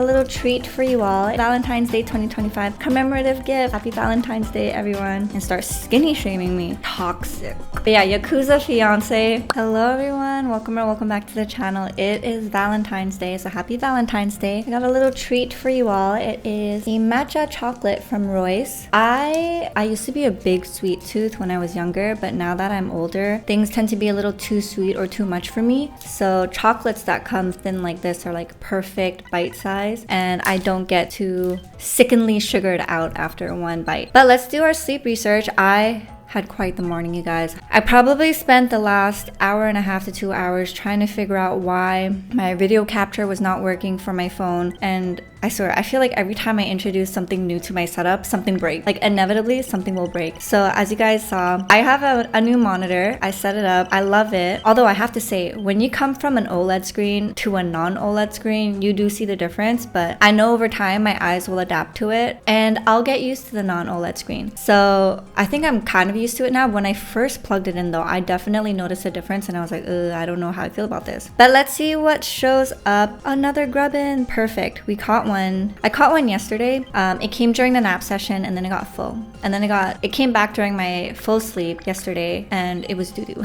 A little treat for you all. Valentine's Day 2025 commemorative gift. Happy Valentine's Day, everyone. And start skinny shaming me. Toxic. But yeah, Yakuza fiance. Hello, everyone. Welcome back to the channel. It is Valentine's Day, so happy Valentine's Day. I got a little treat for you all. It is a matcha chocolate from Royce. I used to be a big sweet tooth when I was younger, but now that I'm older, things tend to be a little too sweet or too much for me. So chocolates that come thin like this are like perfect bite size, and I don't get too sickeningly sugared out after one bite. But let's do our sleep research. I had quite the morning, you guys. I probably spent the last hour and a half to 2 hours trying to figure out why my video capture was not working for my phone, and I swear, I feel like every time I introduce something new to my setup, something breaks. Like inevitably, something will break. So as you guys saw, I have a new monitor. I set it up. I love it. Although I have to say, when you come from an OLED screen to a non-OLED screen, you do see the difference. But I know over time, my eyes will adapt to it, and I'll get used to the non-OLED screen. So I think I'm kind of used to it now. When I first plugged it in though, I definitely noticed a difference, and I was like, I don't know how I feel about this. But let's see what shows up. Another grubbin. Perfect. We caught one. I caught one yesterday. It came during the nap session, and then it got full. And then it came back during my full sleep yesterday, and it was doo-doo.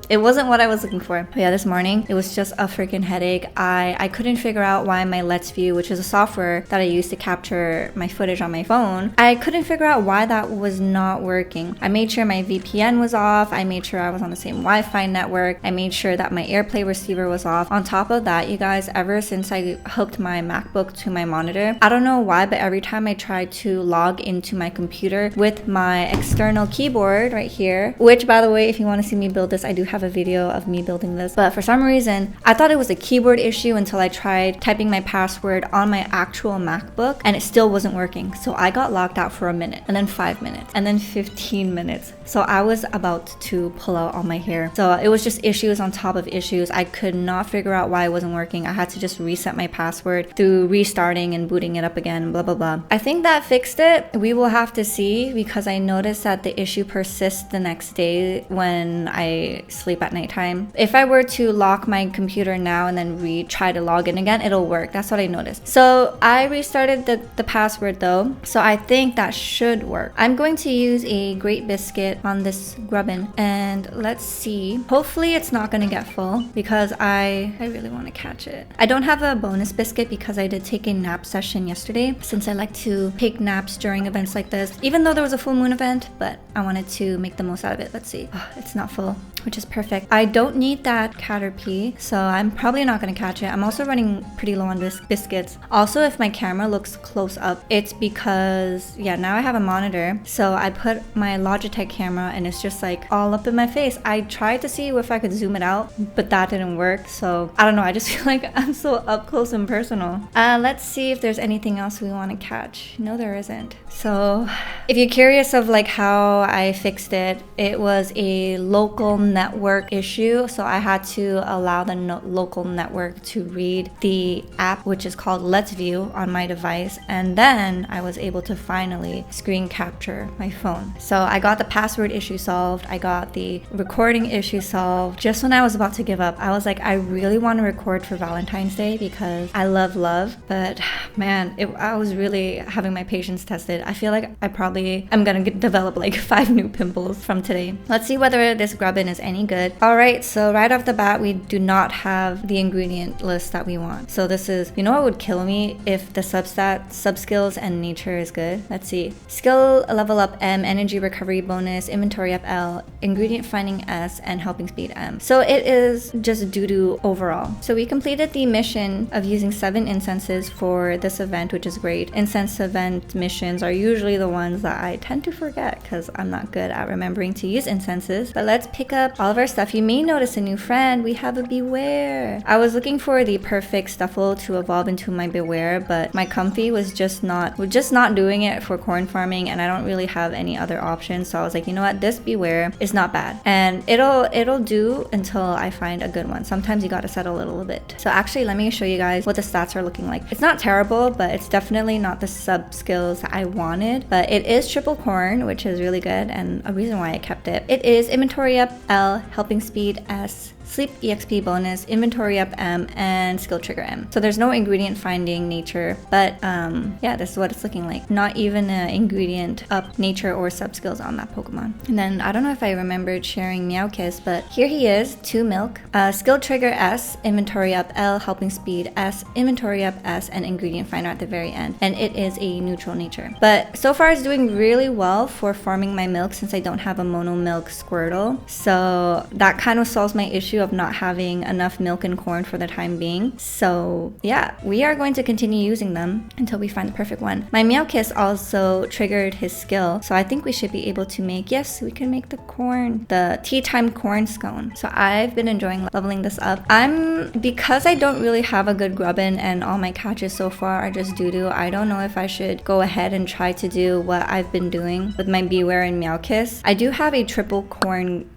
It wasn't what I was looking for. But yeah, this morning, it was just a freaking headache. I couldn't figure out why my Let's View, which is a software that I use to capture my footage on my phone, I couldn't figure out why that was not working. I made sure my VPN was off. I made sure I was on the same Wi-Fi network. I made sure that my AirPlay receiver was off. On top of that, you guys, ever since I hooked my MacBook to my monitor, I don't know why, but every time I try to log into my computer with my external keyboard right here, which by the way, if you want to see me build this, I do have a video of me building this, but for some reason, I thought it was a keyboard issue until I tried typing my password on my actual MacBook, and it still wasn't working. So I got locked out for a minute, and then 5 minutes, and then 15 minutes. So I was about to pull out all my hair. So it was just issues on top of issues. I could not figure out why it wasn't working. I had to just reset my password through restarting and booting it up again, blah, blah, blah. I think that fixed it. We will have to see, because I noticed that the issue persists the next day when I sleep at nighttime. If I were to lock my computer now and then try to log in again, it'll work. That's what I noticed. So I restarted the password though. So I think that should work. I'm going to use a Great Biscuit on this grubbin, and let's see. Hopefully it's not going to get full, because I really want to catch it. I don't have a bonus biscuit because I did take a nap session yesterday, since I like to take naps during events like this, even though there was a full moon event, but I wanted to make the most out of it. Let's see. Oh, it's not full, which is perfect. I don't need that Caterpie, so I'm probably not going to catch it. I'm also running pretty low on biscuits. Also, if my camera looks close up, it's because, yeah, now I have a monitor, so I put my Logitech camera and it's just like all up in my face. I tried to see if I could zoom it out, but that didn't work. So I don't know, I just feel like I'm so up close and personal. Let's see if there's anything else we want to catch. No, there isn't. So if you're curious of like how I fixed it, it was a local network issue. So I had to allow the local network to read the app, which is called Let's View, on my device, and then I was able to finally screen capture my phone. So I got the password issue solved. I got the recording issue solved. Just when I was about to give up, I was like, I really want to record for Valentine's Day because I love love, but man, I was really having my patience tested. I feel like I probably am gonna develop like 5 new pimples from today. Let's see whether this grubbin is any good. All right, so right off the bat, we do not have the ingredient list that we want. So this is, you know what would kill me if the sub skills and nature is good? Let's see. Skill level up M, energy recovery bonus, inventory up L, ingredient finding S, and helping speed M. So it is just doo-doo overall. So we completed the mission of using 7 incenses for this event, which is great. Incense event missions are usually the ones that I tend to forget because I'm not good at remembering to use incenses. But let's pick up all of our stuff. You may notice a new friend. We have a Beware. I was looking for the perfect Stuffle to evolve into my Beware, but my Comfy was just not doing it for corn farming, and I don't really have any other options. So I was like, you know what, this Beware is not bad, and it'll do until I find a good one. Sometimes you gotta settle it a little bit. So actually, let me show you guys what the stats are looking like. It's not terrible, but it's definitely not the sub skills that I wanted, but it is triple corn, which is really good, and a reason why I kept it. It is inventory up L, helping speed S, sleep EXP bonus, inventory up M, and skill trigger M. So there's no ingredient finding nature, but yeah, this is what it's looking like. Not even an ingredient up nature or sub skills on that Pokemon. And then I don't know if I remembered sharing Meowkiss, but here he is, 2 milk, skill trigger S, inventory up L, helping speed S, inventory up S, and ingredient finder at the very end. And it is a neutral nature. But so far it's doing really well for farming my milk since I don't have a mono milk Squirtle. So that kind of solves my issue of not having enough milk and corn for the time being. So yeah, we are going to continue using them until we find the perfect one. My Meowkiss also triggered his skill, so I think we should be able to make, yes, we can make the tea time corn scone. So I've been enjoying leveling this up. Because I don't really have a good grubbin and all my catches so far are just doo-doo, I don't know if I should go ahead and try to do what I've been doing with my Beware and Meowkiss. I do have a triple corn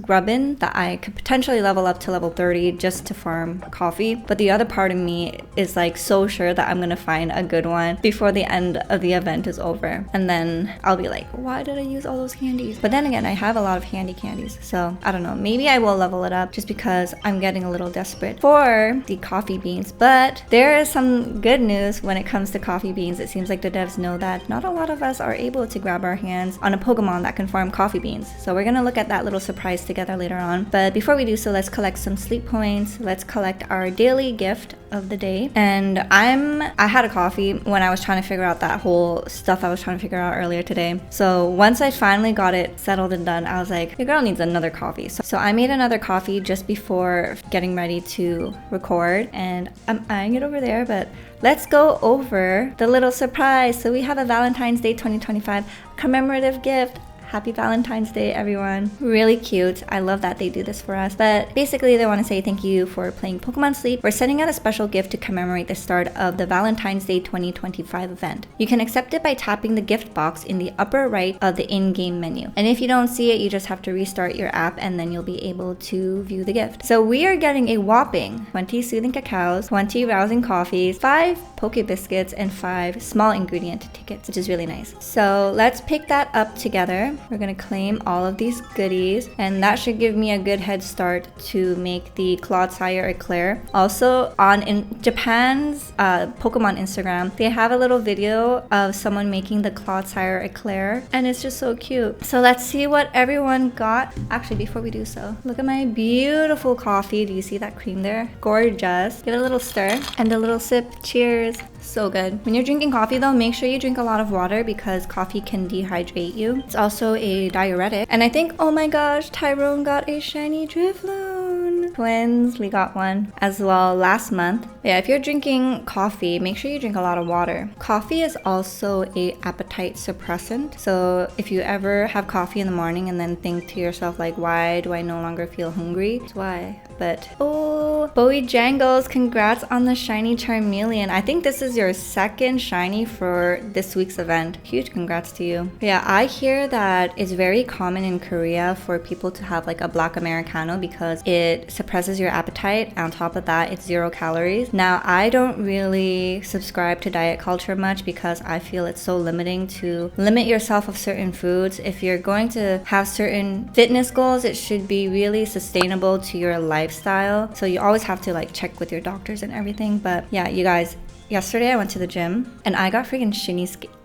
grubbin that I could potentially level up to level 30 just to farm coffee, but the other part of me is like so sure that I'm gonna find a good one before the end of the event is over, and then I'll be like, why did I use all those candies? But then again, I have a lot of handy candies, so I don't know, maybe I will level it up just because I'm getting a little desperate for the coffee beans. But there is some good news when it comes to coffee beans. It seems like the devs know that not a lot of us are able to grab our hands on a Pokemon that can farm coffee beans, so we're gonna look at that little surprise together later on. But before we do so, let's collect some sleep points. Let's collect our daily gift of the day. And I had a coffee when I was trying to figure out that whole stuff I was trying to figure out earlier today. So once I finally got it settled and done, I was like, your girl needs another coffee. So I made another coffee just before getting ready to record, and I'm eyeing it over there, but let's go over the little surprise. So we have a Valentine's Day 2025 commemorative gift. Happy Valentine's Day, everyone. Really cute. I love that they do this for us. But basically, they want to say thank you for playing Pokemon Sleep. We're sending out a special gift to commemorate the start of the Valentine's Day 2025 event. You can accept it by tapping the gift box in the upper right of the in-game menu. And if you don't see it, you just have to restart your app and then you'll be able to view the gift. So we are getting a whopping 20 soothing cacaos, 20 rousing coffees, 5 Poke Biscuits, and 5 small ingredient tickets, which is really nice. So let's pick that up together. We're gonna claim all of these goodies, and that should give me a good head start to make the Clodsire Eclair. Also, in Japan's Pokemon Instagram, they have a little video of someone making the Clodsire Eclair, and it's just so cute. So let's see what everyone got. Actually, before we do so, look at my beautiful coffee. Do you see that cream there? Gorgeous. Give it a little stir and a little sip. Cheers. So good. When you're drinking coffee though, make sure you drink a lot of water because coffee can dehydrate you. It's also a diuretic. And I think, oh my gosh, Tyrone got a shiny Drifloon. Twins, we got one as well last month. Yeah, if you're drinking coffee, make sure you drink a lot of water. Coffee is also a appetite suppressant. So if you ever have coffee in the morning and then think to yourself like, why do I no longer feel hungry? That's why. But oh, Bowie Jangles, congrats on the shiny Charmeleon. I think this is your second shiny for this week's event. Huge congrats to you. Yeah, I hear that it's very common in Korea for people to have like a black Americano because it suppresses your appetite. On top of that, it's 0 calories. Now, I don't really subscribe to diet culture much because I feel it's so limiting to limit yourself of certain foods. If you're going to have certain fitness goals, it should be really sustainable to your lifestyle. So you always have to like check with your doctors and everything. But yeah, you guys, yesterday I went to the gym and I got freaking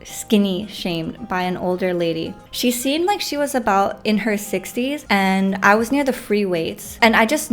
skinny shamed by an older lady. She seemed like she was about in her 60s and I was near the free weights and I just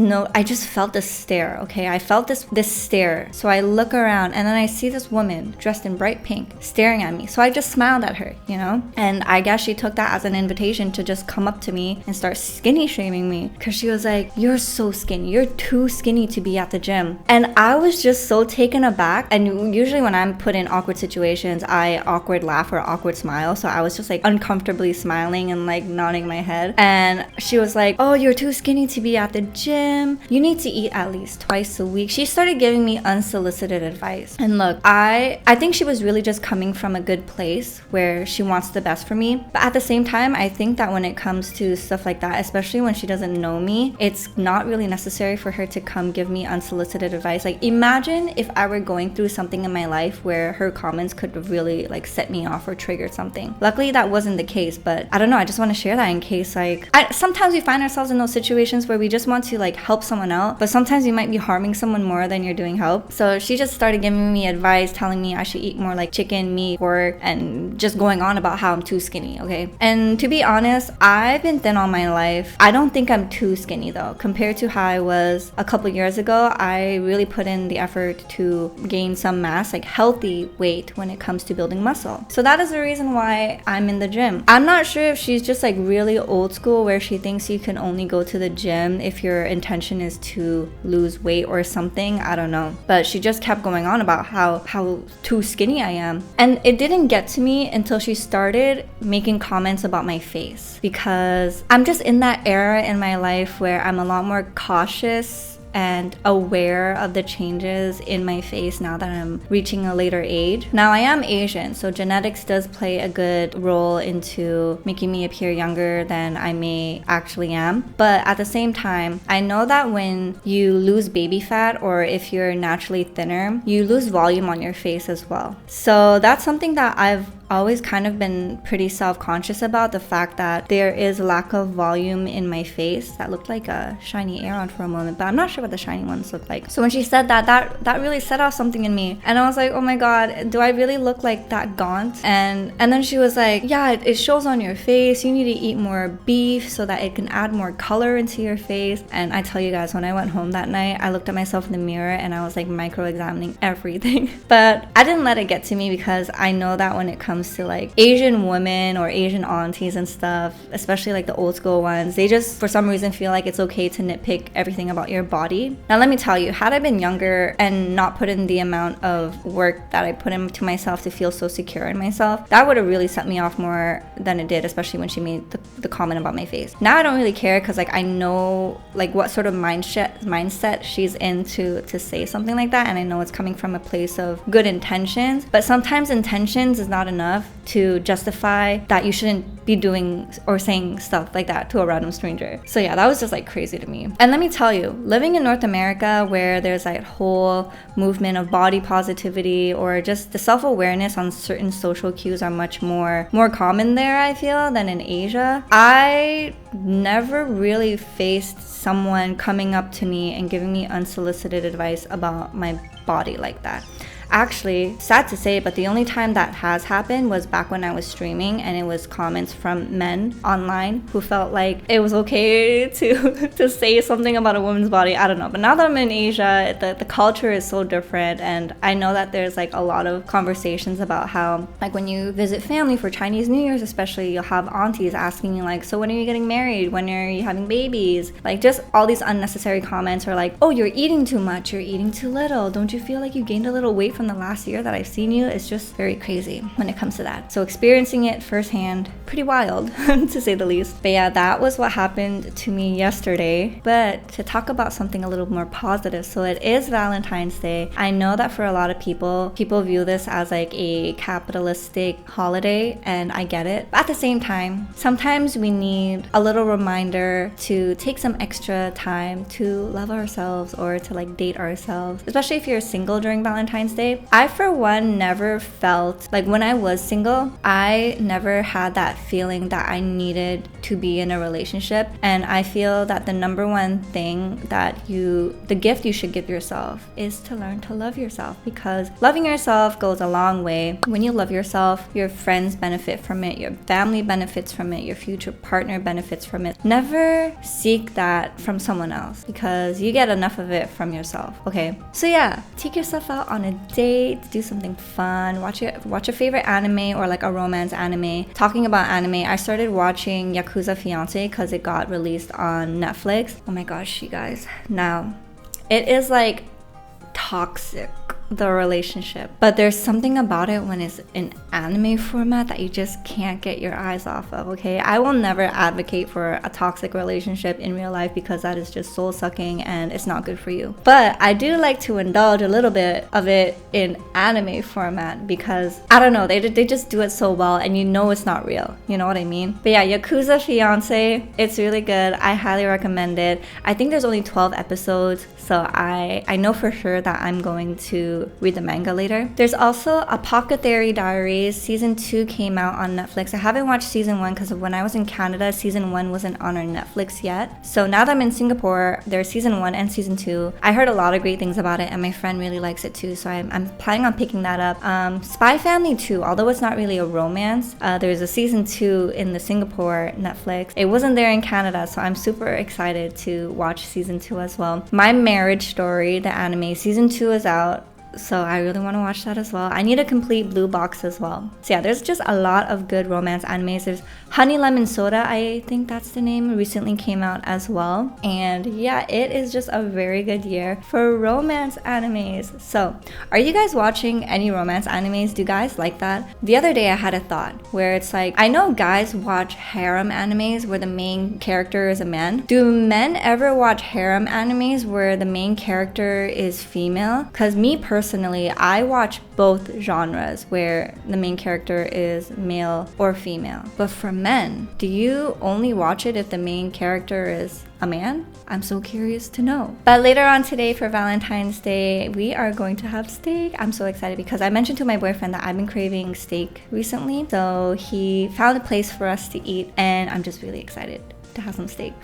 felt this stare, okay? I felt this stare. So I look around and then I see this woman dressed in bright pink staring at me. So I just smiled at her, you know? And I guess she took that as an invitation to just come up to me and start skinny shaming me because she was like, you're so skinny. You're too skinny to be at the gym. And I was just so taken aback. And usually when I'm put in awkward situations, I awkward laugh or awkward smile, so I was just like uncomfortably smiling and like nodding my head, and she was like, oh, you're too skinny to be at the gym, you need to eat at least twice a week. She started giving me unsolicited advice, and look, I think she was really just coming from a good place where she wants the best for me, but at the same time I think that when it comes to stuff like that, especially when she doesn't know me, it's not really necessary for her to come give me unsolicited advice. Like, imagine if I were going through something in my life where her comments could really like set me me off or triggered something. Luckily that wasn't the case, but I don't know, I just want to share that in case like sometimes we find ourselves in those situations where we just want to like help someone out, but sometimes you might be harming someone more than you're doing help. So she just started giving me advice, telling me I should eat more like chicken, meat, pork, and just going on about how I'm too skinny, okay? And to be honest, I've been thin all my life. I don't think I'm too skinny though. Compared to how I was a couple years ago, I really put in the effort to gain some mass, like healthy weight when it comes to building muscle. So that is the reason why I'm in the gym. I'm not sure if she's just like really old school where she thinks you can only go to the gym if your intention is to lose weight or something. I don't know. But she just kept going on about how too skinny I am. And it didn't get to me until she started making comments about my face, because I'm just in that era in my life where I'm a lot more cautious and aware of the changes in my face now that I'm reaching a later age. Now I am Asian, so genetics does play a good role into making me appear younger than I may actually am. But at the same time, I know that when you lose baby fat, or if you're naturally thinner, you lose volume on your face as well. So that's something that I've always kind of been pretty self-conscious about, the fact that there is a lack of volume in my face. That looked like a shiny air-on for a moment, but I'm not sure what the shiny ones look like. So when she said that really set off something in me, and I was like, oh my god, do I really look like that gaunt? And then she was like, yeah, it shows on your face, you need to eat more beef so that it can add more color into your face. And I tell you guys, when I went home that night, I looked at myself in the mirror and I was like micro-examining everything. But I didn't let it get to me, because I know that when it comes to like Asian women or Asian aunties and stuff, especially like the old school ones, they just for some reason feel like it's okay to nitpick everything about your body. Now let me tell you, had I been younger and not put in the amount of work that I put into myself to feel so secure in myself, that would have really set me off more than it did, especially when she made the comment about my face. Now I don't really care, because like I know like what sort of mindset she's in to say something like that, and I know it's coming from a place of good intentions. But sometimes intentions is not enough to justify that you shouldn't be doing or saying stuff like that to a random stranger. So yeah, that was just like crazy to me. And let me tell you, living in North America, where there's like whole movement of body positivity, or just the self-awareness on certain social cues are much more common there, I feel, than in Asia. I never really faced someone coming up to me and giving me unsolicited advice about my body like that. Actually, sad to say, but the only time that has happened was back when I was streaming, and it was comments from men online who felt like it was okay to say something about a woman's body. I don't know. But now that I'm in Asia, the culture is so different, and I know that there's like a lot of conversations about how, like when you visit family for Chinese New Year's especially, you'll have aunties asking you like, so when are you getting married? When are you having babies? Like just all these unnecessary comments, are like, oh, you're eating too much, you're eating too little. Don't you feel like you gained a little weight from the last year that I've seen you? It's just very crazy when it comes to that. So experiencing it firsthand, pretty wild to say the least. But yeah, that was what happened to me yesterday. But to talk about something a little more positive, so it is Valentine's Day. I know that for a lot of people view this as like a capitalistic holiday, and I get it. But at the same time, sometimes we need a little reminder to take some extra time to love ourselves, or to like date ourselves, especially if you're single during Valentine's Day. I, for one, never felt like, when I was single, I never had that feeling that I needed to be in a relationship. And I feel that the number one thing that the gift you should give yourself is to learn to love yourself, because loving yourself goes a long way. When you love yourself, your friends benefit from it, your family benefits from it, your future partner benefits from it. Never seek that from someone else, because you get enough of it from yourself, okay? So yeah, take yourself out on a date, do something fun, watch a favorite anime, or like a romance anime. Talking about anime, I started watching Yakuza Fiance because it got released on Netflix. Oh my gosh, you guys. Now, it is like toxic, the relationship, but there's something about it when it's in anime format that you just can't get your eyes off of, okay? I will never advocate for a toxic relationship in real life, because that is just soul sucking and it's not good for you. But I do like to indulge a little bit of it in anime format, because I don't know, they just do it so well, and you know it's not real, you know what I mean? But yeah, Yakuza Fiance, it's really good. I highly recommend it. I think there's only 12 episodes, so I know for sure that I'm going to to read the manga later. There's also Apothecary Diaries. Season 2 came out on Netflix. I haven't watched season 1 because when I was in Canada, season 1 wasn't on our Netflix yet. So now that I'm in Singapore, there's season 1 and season 2. I heard a lot of great things about it and my friend really likes it too, so I'm planning on picking that up. Spy Family 2, although it's not really a romance, there's a season 2 in the Singapore Netflix. It wasn't there in Canada, so I'm super excited to watch season 2 as well. My Marriage Story, the anime, season 2 is out. So I really want to watch that as well. I need a complete blue box as well. So yeah, there's just a lot of good romance animes. There's Honey Lemon Soda, I think that's the name, recently came out as well. And yeah, it is just a very good year for romance animes. So are you guys watching any romance animes? Do you guys like that? The other day I had a thought where it's like, I know guys watch harem animes where the main character is a man. Do men ever watch harem animes where the main character is female? Because me personally, I watch both genres where the main character is male or female. But for men, do you only watch it if the main character is a man? I'm so curious to know. But later on today for Valentine's Day, we are going to have steak. I'm so excited because I mentioned to my boyfriend that I've been craving steak recently. So he found a place for us to eat and I'm just really excited to have some steak.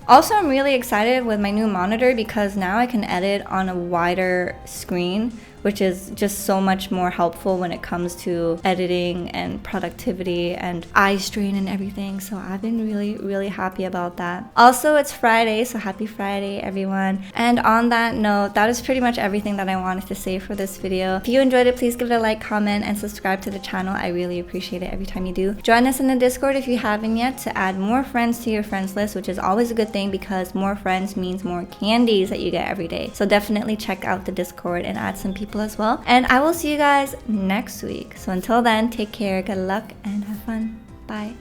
Also, I'm really excited with my new monitor because now I can edit on a wider screen, which is just so much more helpful when it comes to editing and productivity and eye strain and everything. So I've been really happy about that. Also, it's Friday, so happy Friday, everyone. And on that note, that is pretty much everything that I wanted to say for this video. If you enjoyed it, please give it a like, comment, and subscribe to the channel. I really appreciate it every time you do. Join us in the Discord if you haven't yet to add more friends to your friends list, which is always a good thing because more friends means more candies that you get every day. So definitely check out the Discord and add some people as well. And I will see you guys next week. So until then, take care, good luck, and have fun. Bye.